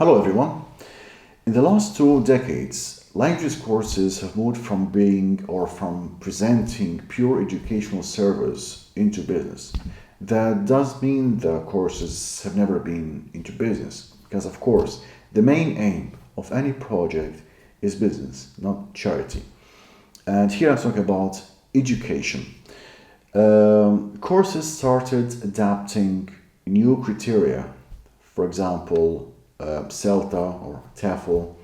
Hello everyone. In the last 2 decades, language courses have moved from being or from presenting pure educational service into business. That does mean the courses have never been into business, because of course the main aim of any project is business, not charity. And here I'm talking about education. Courses started adapting new criteria, for example, CELTA or TEFL.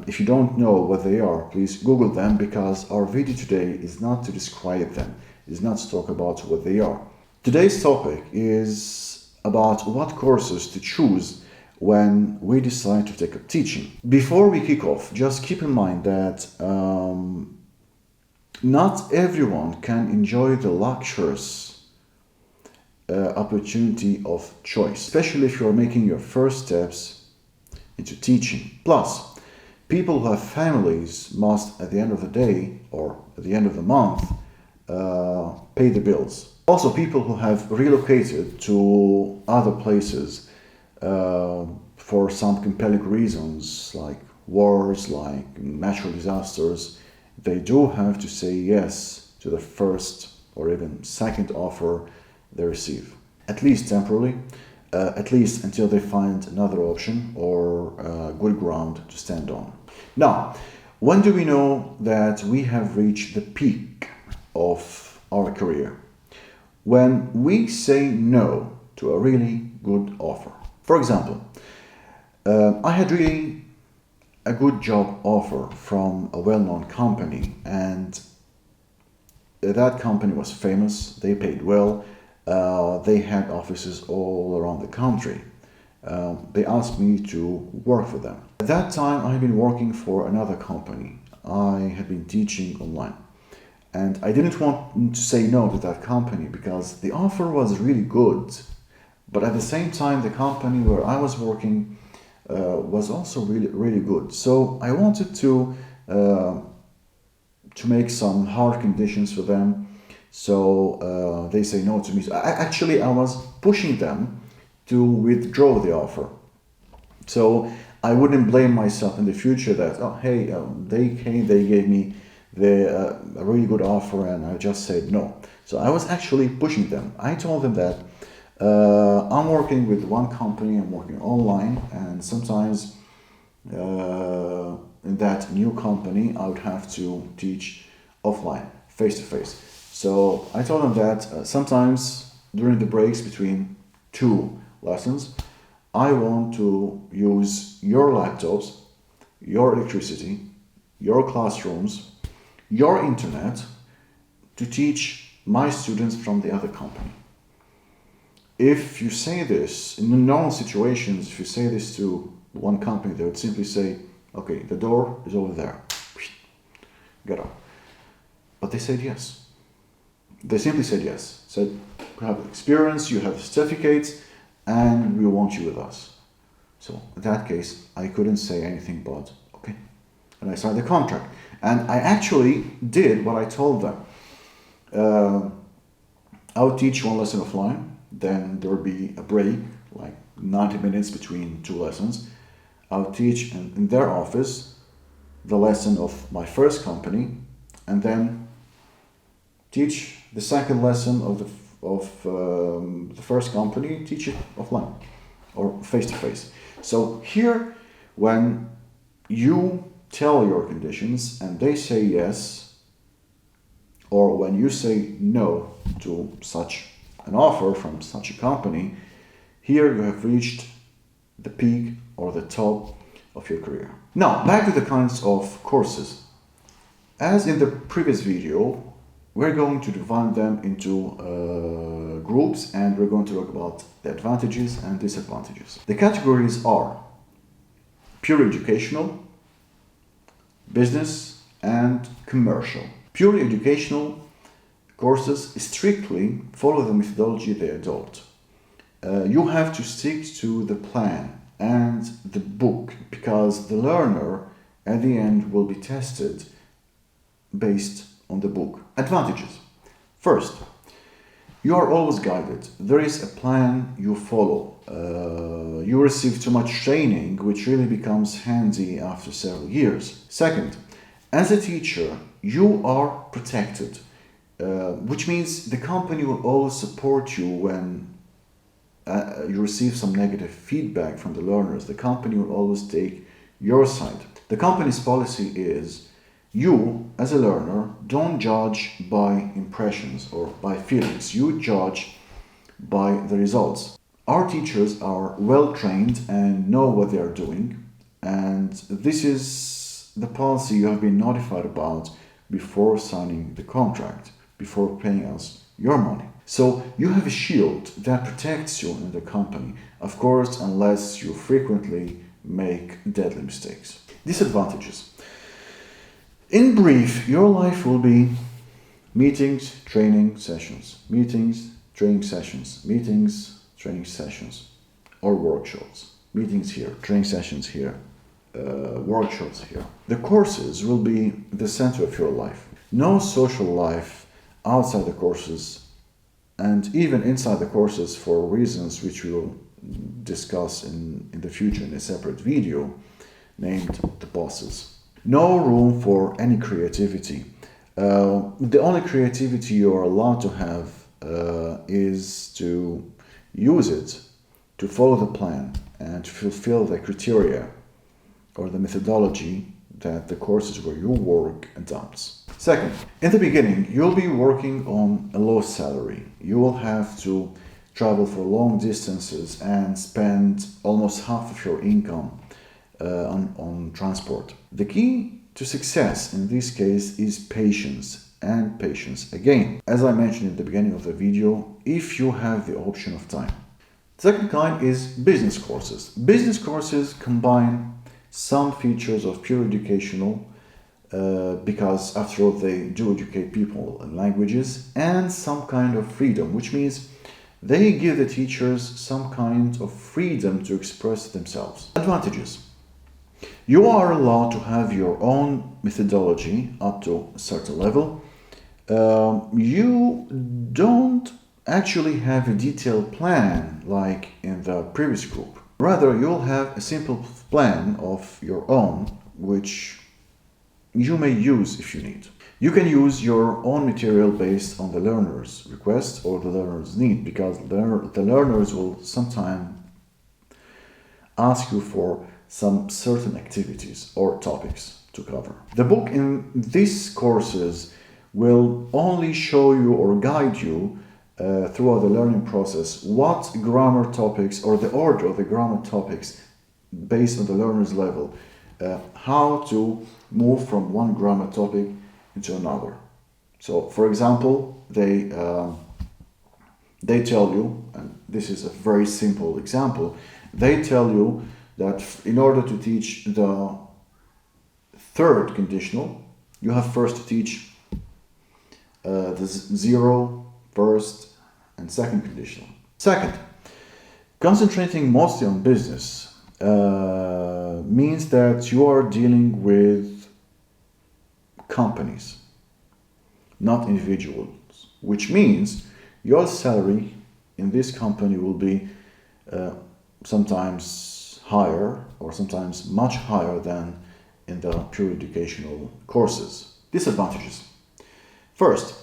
If you don't know what they are, please Google them, because our video today is not to describe them, is not to talk about what they are. Today's topic is about what courses to choose when we decide to take up teaching. Before we kick off, just keep in mind that not everyone can enjoy the luxurious opportunity of choice, especially if you're making your first steps into teaching. Plus, people who have families must, at the end of the day or at the end of the month, pay the bills. Also, people who have relocated to other places for some compelling reasons, like wars, like natural disasters, they do have to say yes to the first or even second offer they receive, at least temporarily, at least until they find another option or good ground to stand on. Now, when do we know that we have reached the peak of our career? When we say no to a really good offer. For example, I had really a good job offer from a well-known company, and that company was famous, they paid well, they had offices all around the country. They asked me to work for them. At that time, I had been working for another company. I had been teaching online. And I didn't want to say no to that company because the offer was really good. But at the same time, the company where I was working was also really good. So I wanted to make some hard conditions for them. So they say no to me. So I was pushing them to withdraw the offer. So I wouldn't blame myself in the future that, they gave me a really good offer and I just said no. So I was actually pushing them. I told them that I'm working with one company, I'm working online, and sometimes in that new company I would have to teach offline, face to face. So I told them that sometimes during the breaks between 2 lessons, I want to use your laptops, your electricity, your classrooms, your internet to teach my students from the other company. If you say this, in normal situations, if you say this to one company, they would simply say, okay, the door is over there, get up. But they said yes. They simply said yes. Said, you have experience, you have certificates, and we want you with us. So in that case, I couldn't say anything but okay. And I signed the contract. And I actually did what I told them. I would teach 1 lesson offline, then there would be a break, like 90 minutes between 2 lessons. I would teach in their office the lesson of my first company, and then teach the second lesson of the first company, teach it offline or face to face. So here, when you tell your conditions and they say yes, or when you say no to such an offer from such a company, here you have reached the peak or the top of your career. Now, back to the kinds of courses. As in the previous video, we're going to divide them into groups, and we're going to talk about the advantages and disadvantages. The categories are pure educational, business, and commercial. Purely educational courses strictly follow the methodology they adopt. You have to stick to the plan and the book, because the learner at the end will be tested based on the book. Advantages. First, You are always guided. There is a plan you follow. You receive too much training, which really becomes handy after several years. Second, as a teacher, you are protected, which means the company will always support you when you receive some negative feedback from the learners. The company will always take your side. The company's policy is you, as a learner, don't judge by impressions or by feelings. You judge by the results. Our teachers are well trained and know what they are doing, and this is the policy you have been notified about before signing the contract, before paying us your money. So you have a shield that protects you in the company, of course, unless you frequently make deadly mistakes. Disadvantages. In brief, your life will be meetings, training sessions, meetings, training sessions, meetings, training sessions, or workshops. Meetings here, training sessions here, workshops here. The courses will be the center of your life. No social life outside the courses, and even inside the courses for reasons which we will discuss in the future in a separate video named The Bosses. No room for any creativity. The only creativity you are allowed to have is to use it to follow the plan and to fulfill the criteria or the methodology that the courses where you work adopts. Second, in the beginning, you'll be working on a low salary. You will have to travel for long distances and spend almost half of your income on transport. The key to success in this case is patience and patience again. As I mentioned in the beginning of the video, if you have the option of time. Second kind is business courses. Business courses combine some features of pure educational because after all they do educate people in languages, and some kind of freedom, which means they give the teachers some kind of freedom to express themselves. Advantages. You are allowed to have your own methodology up to a certain level. You don't actually have a detailed plan like in the previous group. Rather, you'll have a simple plan of your own, which you may use if you need. You can use your own material based on the learner's request or the learner's need, because the learners will sometimes ask you for some certain activities or topics to cover. The book in these courses will only show you or guide you throughout the learning process what grammar topics or the order of the grammar topics based on the learner's level, how to move from one grammar topic into another. So, for example, they tell you, and this is a very simple example, they tell you that in order to teach the third conditional, you have first to teach the zero, first, and second conditional. Second, concentrating mostly on business means that you are dealing with companies, not individuals, which means your salary in this company will be sometimes higher or sometimes much higher than in the pure educational courses. Disadvantages. First,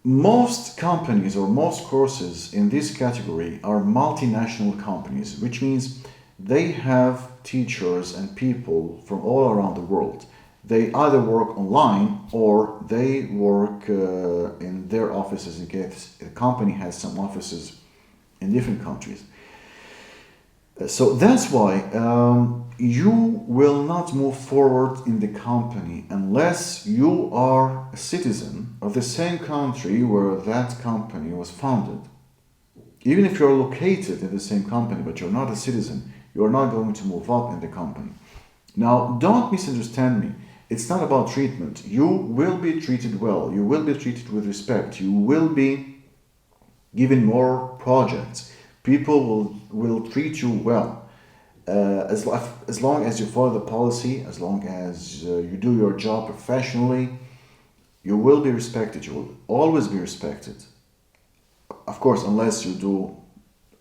most companies or most courses in this category are multinational companies, which means they have teachers and people from all around the world. They either work online or they work in their offices in case the company has some offices in different countries. So that's why you will not move forward in the company unless you are a citizen of the same country where that company was founded. Even if you're located in the same company but you're not a citizen, you're not going to move up in the company. Now, don't misunderstand me. It's not about treatment. You will be treated well. You will be treated with respect. You will be given more projects. People will treat you well. As long as you follow the policy, as long as you do your job professionally, you will be respected. You will always be respected. of course, unless you do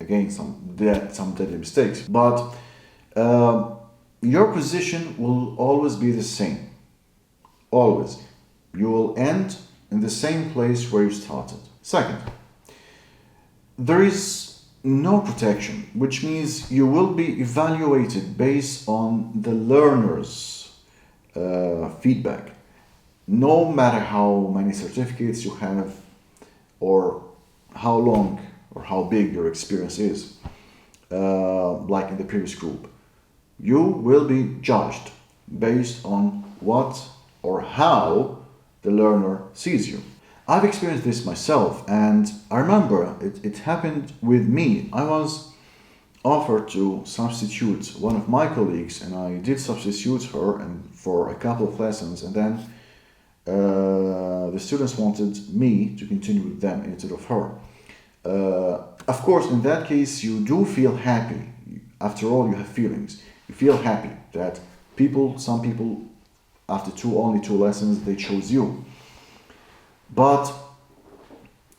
again some deadly mistakes. But uh, your position will always be the same. Always, you will end in the same place where you started. Second, there is no protection, which means you will be evaluated based on the learner's feedback. No matter how many certificates you have, or how long or how big your experience is, like in the previous group, you will be judged based on what or how the learner sees you. I've experienced this myself, and I remember it happened with me. I was offered to substitute one of my colleagues, and I did substitute her and for a couple of lessons, and then the students wanted me to continue with them instead of her. Of course, in that case, you do feel happy. After all, you have feelings. You feel happy that some people, after only two lessons, they chose you. But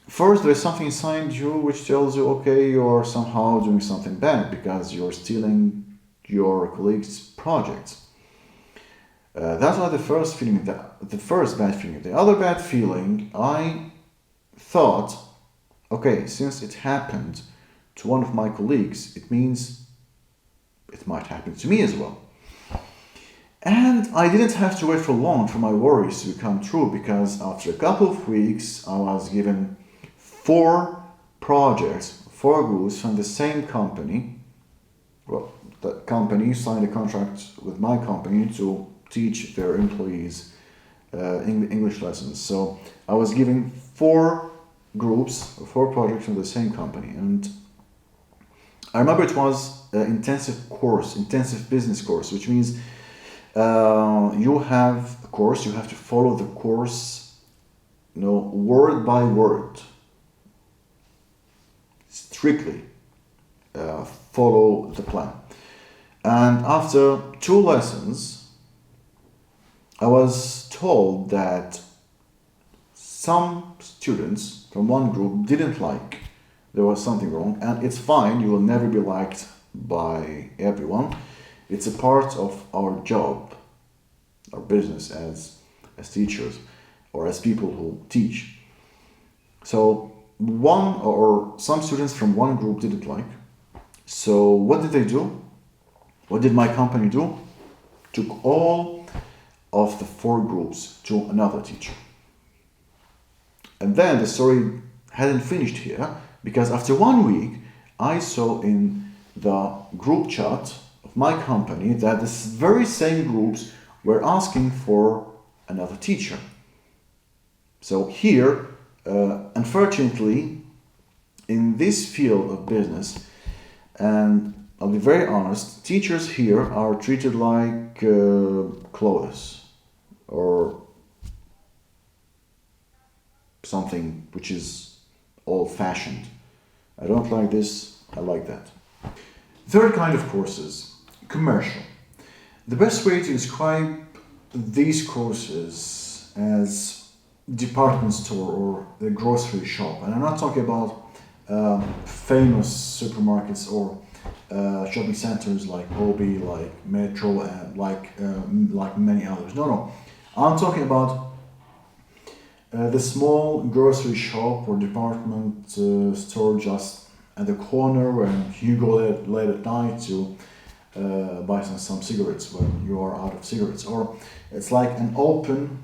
first, there's something inside you which tells you, okay, you're somehow doing something bad because you're stealing your colleagues' projects. That was the first feeling, the first bad feeling. The other bad feeling, I thought, okay, since it happened to one of my colleagues, it means it might happen to me as well. And I didn't have to wait for long for my worries to come true, because after a couple of weeks, I was given 4 projects, 4 groups from the same company. Well, the company signed a contract with my company to teach their employees English lessons. So I was given 4 groups, 4 projects from the same company. And I remember it was an intensive business course, which means you have a course, you have to follow the course, word by word, strictly follow the plan. And after 2 lessons, I was told that some students from one group didn't like. There was something wrong, and it's fine, you will never be liked by everyone. It's a part of our job, our business as teachers or as people who teach. So one or some students from one group didn't like. So what did they do? What did my company do? Took all of the 4 groups to another teacher. And then the story hadn't finished here, because after 1 week, I saw in the group chat of my company that this very same groups were asking for another teacher. So here, unfortunately, in this field of business, and I'll be very honest, teachers here are treated like clothes or something which is old-fashioned. I don't like this, I like that. Third kind of courses, commercial. The best way to describe these courses as department store or the grocery shop, and I'm not talking about famous supermarkets or shopping centers like Obi, like Metro, and like many others. No, I'm talking about the small grocery shop or department store just at the corner when you go late at night to buy some cigarettes when you are out of cigarettes. Or it's like an open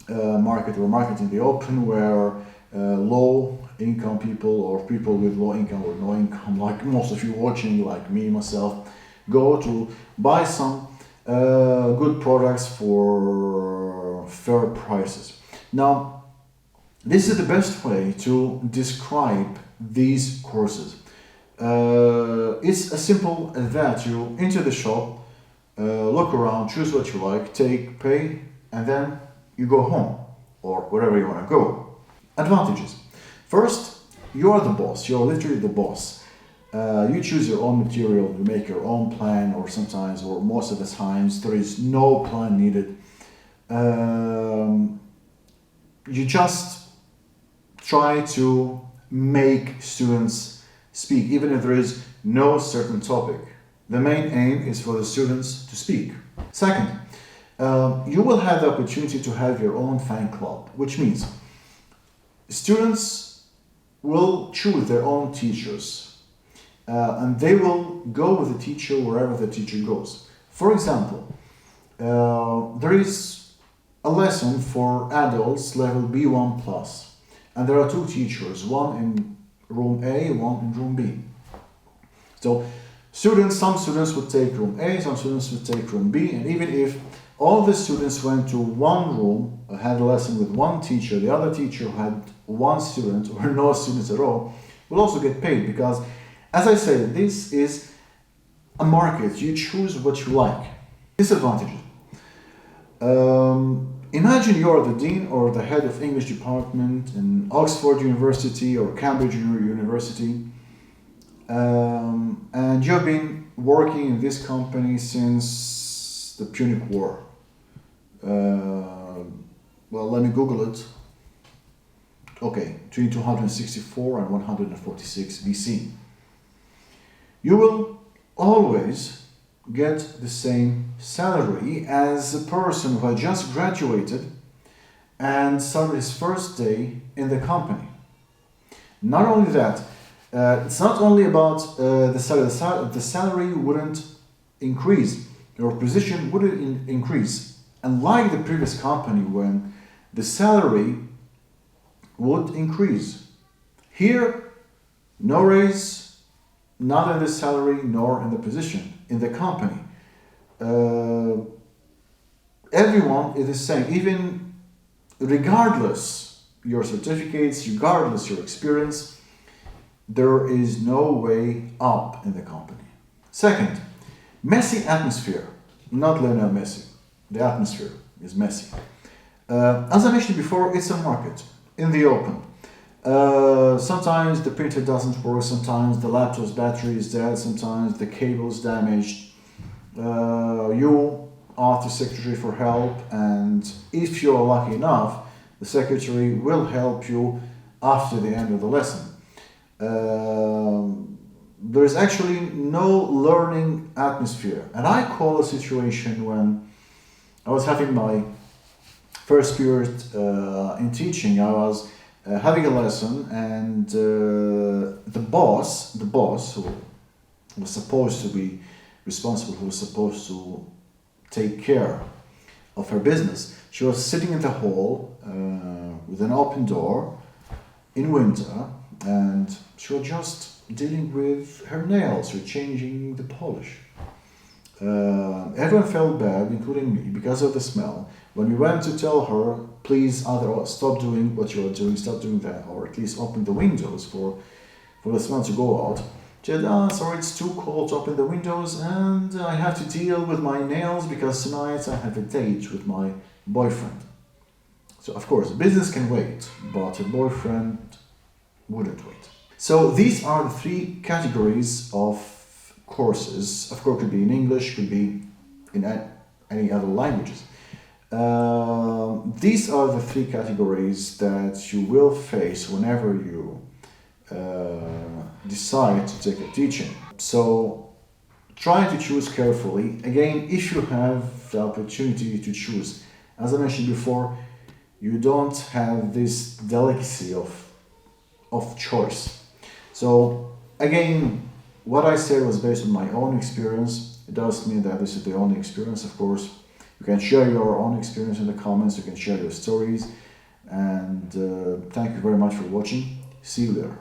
market or market in the open where low income people or people with low income or no income, like most of you watching, like me, myself, go to buy some good products for fair prices. Now, this is the best way to describe these courses. It's as simple as that. You enter the shop, look around, choose what you like, pay, and then you go home or wherever you want to go. Advantages. First, you are the boss. You're literally the boss. You choose your own material, you make your own plan, or sometimes, or most of the times, there is no plan needed. You just try to make students speak, even if there is no certain topic. The main aim is for the students to speak. Second, you will have the opportunity to have your own fan club, which means students will choose their own teachers, and they will go with the teacher wherever the teacher goes. For example, there is a lesson for adults level B1 plus, and there are two teachers, one in room A, one in room B. So some students would take room A, some students would take room B, and even if all the students went to one room, had a lesson with one teacher, the other teacher had one student or no students at all, will also get paid, because, as I said, this is a market. You choose what you like. Disadvantages. Imagine you're the dean or the head of English department in Oxford University or Cambridge University, and you've been working in this company since the Punic War. Well, let me Google it. Okay, between 264 and 146 BC. You will always get the same salary as a person who had just graduated and started his first day in the company. Not only that, it's not only about the salary. The salary wouldn't increase, your position wouldn't increase. Unlike the previous company, when the salary would increase. Here, no raise, not in the salary nor in the position in the company. Everyone is the same, even regardless your certificates, regardless your experience, there is no way up in the company. Second, messy atmosphere. Not Lionel Messi. The atmosphere is messy. As I mentioned before, it's a market in the open. Sometimes the printer doesn't work, sometimes the laptop's battery is dead, sometimes the cable is damaged. You ask the secretary for help, and if you're lucky enough, the secretary will help you after the end of the lesson. There is actually no learning atmosphere, and I call a situation when I was having my first period in teaching. I was having a lesson, and the boss who was supposed to be responsible, who was supposed to take care of her business, she was sitting in the hall with an open door in winter, and she was just dealing with her nails or changing the polish. Everyone felt bad, including me, because of the smell. When we went to tell her, please either stop doing what you are doing, stop doing that, or at least open the windows for the smell to go out, she said, sorry, it's too cold to open the windows, and I have to deal with my nails because tonight I have a date with my boyfriend. So, of course, business can wait, but a boyfriend wouldn't wait. So these are the three categories of courses. Of course, it could be in English, could be in any other languages. These are the three categories that you will face whenever you decide to take a teaching. So try to choose carefully. Again, if you have the opportunity to choose, as I mentioned before, you don't have this delicacy of choice. So again, what I said was based on my own experience. It doesn't mean that this is the only experience, of course. You can share your own experience in the comments, you can share your stories, and thank you very much for watching. See you there.